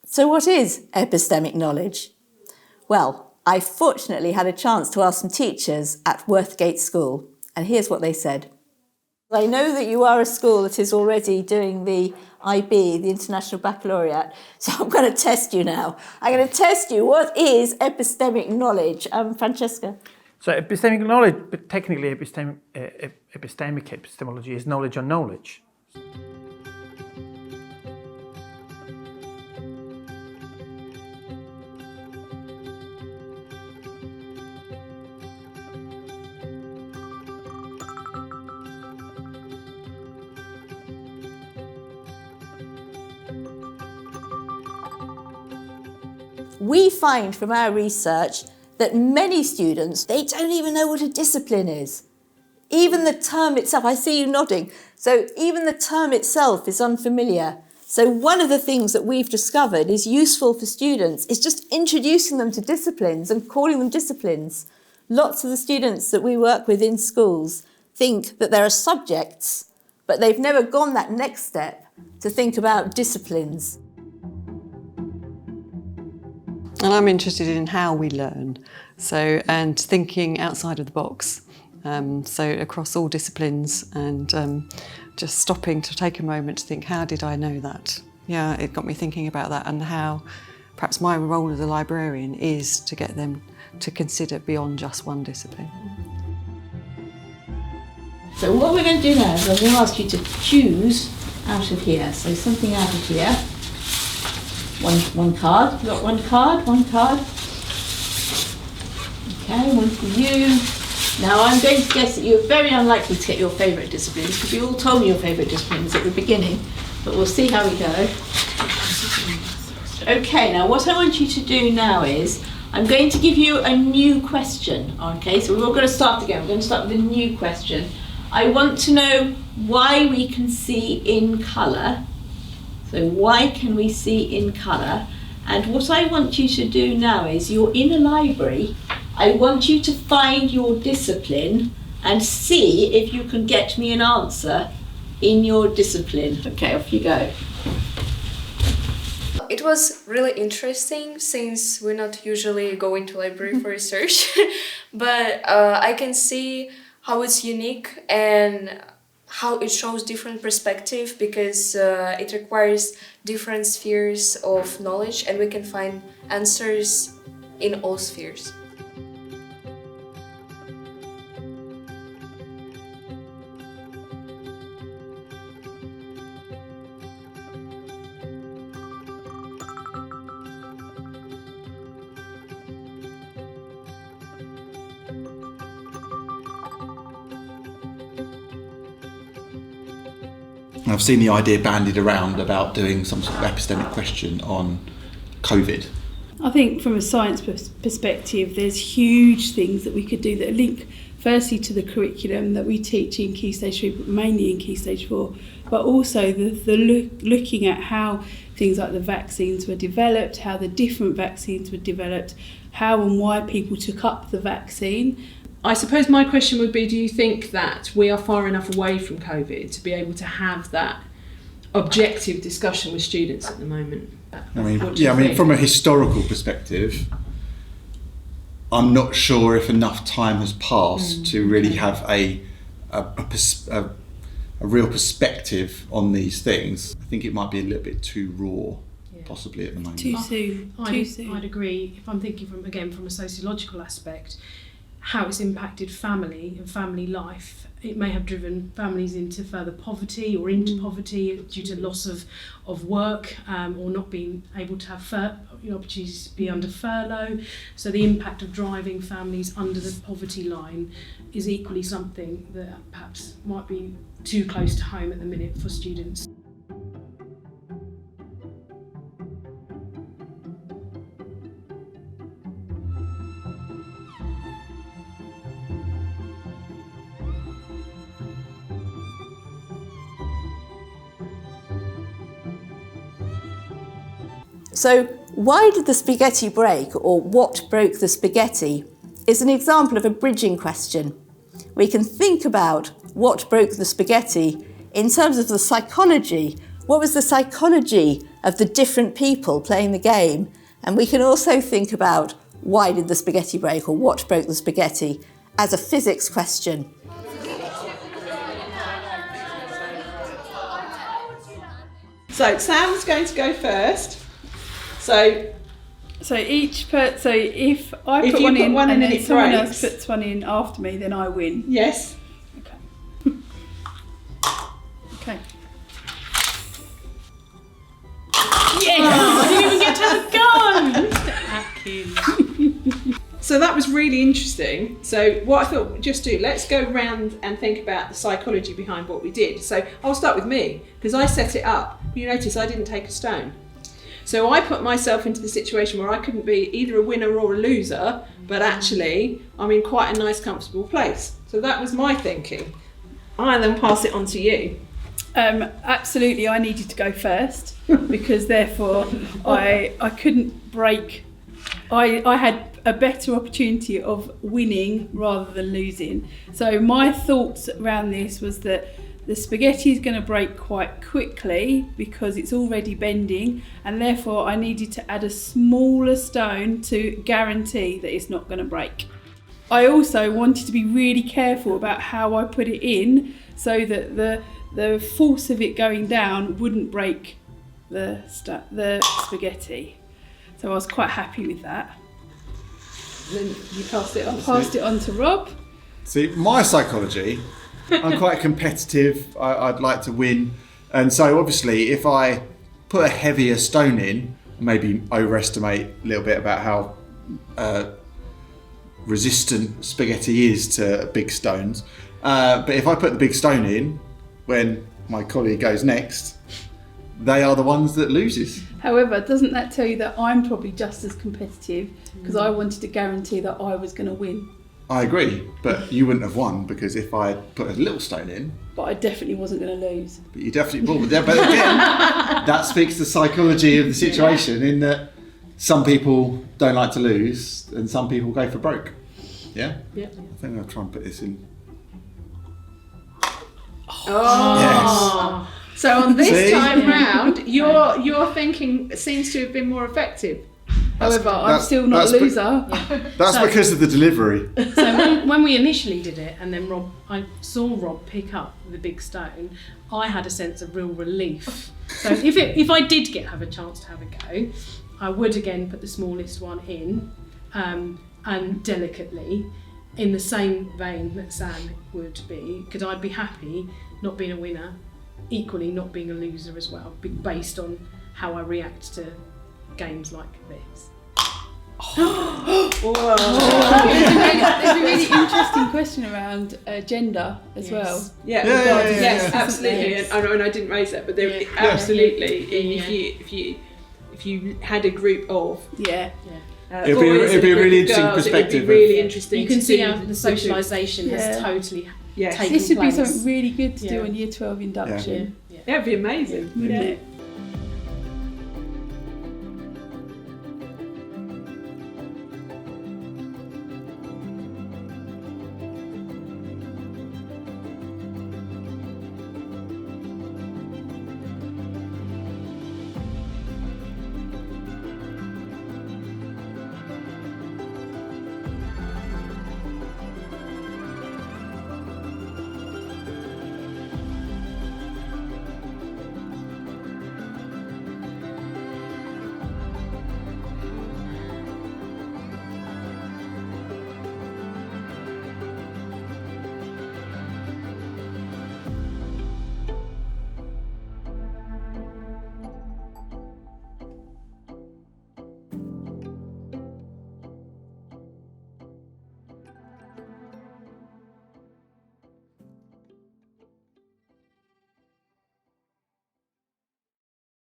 So what is epistemic knowledge? Well, I fortunately had a chance to ask some teachers at Worthgate School, and here's what they said. I know that you are a school that is already doing the IB, the International Baccalaureate, so I'm going to test you now. I'm going to test you. What is epistemic knowledge? Francesca? So epistemic knowledge, but technically epistemic epistemology is knowledge on knowledge. We find from our research that many students, they don't even know what a discipline is. Even the term itself, I see you nodding, so even the term itself is unfamiliar. So one of the things that we've discovered is useful for students is just introducing them to disciplines and calling them disciplines. Lots of the students that we work with in schools think that there are subjects, but they've never gone that next step to think about disciplines. And I'm interested in how we learn, and thinking outside of the box. So across all disciplines, and just stopping to take a moment to think, how did I know that? Yeah, it got me thinking about that, and how perhaps my role as a librarian is to get them to consider beyond just one discipline. So what we're going to do now is I'm going to ask you to choose out of here. So something out of here. One card. You've got one card. Okay, one for you. Now I'm going to guess that you're very unlikely to get your favourite disciplines because you all told me your favourite disciplines at the beginning, but we'll see how we go. Okay, now what I want you to do now is I'm going to give you a new question. Okay, so we're all going to start again. We're going to start with a new question. I want to know why we can see in colour. So why can we see in colour? And what I want you to do now is you're in a library. I want you to find your discipline and see if you can get me an answer in your discipline. Okay, off you go. It was really interesting since we're not usually going to library for research, but I can see how it's unique and how it shows different perspective because it requires different spheres of knowledge and we can find answers in all spheres. I've seen the idea bandied around about doing some sort of epistemic question on COVID. I think from a science perspective, there's huge things that we could do that link firstly to the curriculum that we teach in Key Stage 3, but mainly in Key Stage 4, but also looking at how things like the vaccines were developed, how the different vaccines were developed, how and why people took up the vaccine. I suppose my question would be, do you think that we are far enough away from COVID to be able to have that objective discussion with students at the moment? From a historical perspective, I'm not sure if enough time has passed to really have a real perspective on these things. I think it might be a little bit too raw, possibly at the moment. Too soon. I'd agree. If I'm thinking from a sociological aspect, how it's impacted family and family life. It may have driven families into further poverty or into poverty due to loss of work or not being able to have opportunities to be under furlough. So the impact of driving families under the poverty line is equally something that perhaps might be too close to home at the minute for students. So why did the spaghetti break, or what broke the spaghetti, is an example of a bridging question. We can think about what broke the spaghetti in terms of the psychology What was the psychology of the different people playing the game? And we can also think about why did the spaghetti break, or what broke the spaghetti, as a physics question. So Sam's going to go first. So if I If put you one put in one in and and then it someone breaks- else puts one in after me, then I win. yes. Okay. I didn't even get to have a go! Atkins. So that was really interesting. So what I thought we'd just do, let's go round and think about the psychology behind what we did. So I'll start with me, because I set it up. You notice I didn't take a stone. So I put myself into the situation where I couldn't be either a winner or a loser, but actually I'm in quite a nice, comfortable place. So that was my thinking. I then pass it on to you. Absolutely, I needed to go first because therefore I couldn't break. I had a better opportunity of winning rather than losing. So my thoughts around this was that the spaghetti is going to break quite quickly because it's already bending, and therefore I needed to add a smaller stone to guarantee that it's not going to break. I also wanted to be really careful about how I put it in so that the force of it going down wouldn't break the spaghetti. So I was quite happy with that. Then you pass it on. Passed it on to Rob. See, my psychology, I'm quite competitive. I'd like to win. And so obviously if I put a heavier stone in, maybe overestimate a little bit about how resistant spaghetti is to big stones. But if I put the big stone in, when my colleague goes next, they are the ones that loses. However, doesn't that tell you that I'm probably just as competitive because I wanted to guarantee that I was going to win? I agree, but you wouldn't have won because if I put a little stone in, But I definitely wasn't going to lose. but you definitely will. But again, that speaks to the psychology of the situation in that some people don't like to lose and some people go for broke. Yeah? Yeah. I think I'll try and put this in. Oh. So on this See? time round, your thinking seems to have been more effective. However, I'm that's- still not that's a be- loser. That's So- because of the delivery. So when we initially did it, and then I saw Rob pick up the big stone, I had a sense of real relief. So if I did have a chance to have a go, I would again put the smallest one in, and delicately, in the same vein that Sam would be, because I'd be happy not being a winner, equally not being a loser as well, based on how I react to games like this. There's a really interesting question around gender as well. Yeah, Yeah, yeah, yeah, yes, yeah. absolutely. Yes. And I didn't raise that, but there Yeah. absolutely. Yeah. If you had a group of Yeah. It'd be a boys and really group of interesting girls, perspective It'd of- be really interesting. You can to see see how the socialisation has Yeah. totally Yes. taken This would be place. something really good to do Yeah. on Year 12 induction. Yeah. Yeah, it'd be amazing, wouldn't Yeah. it?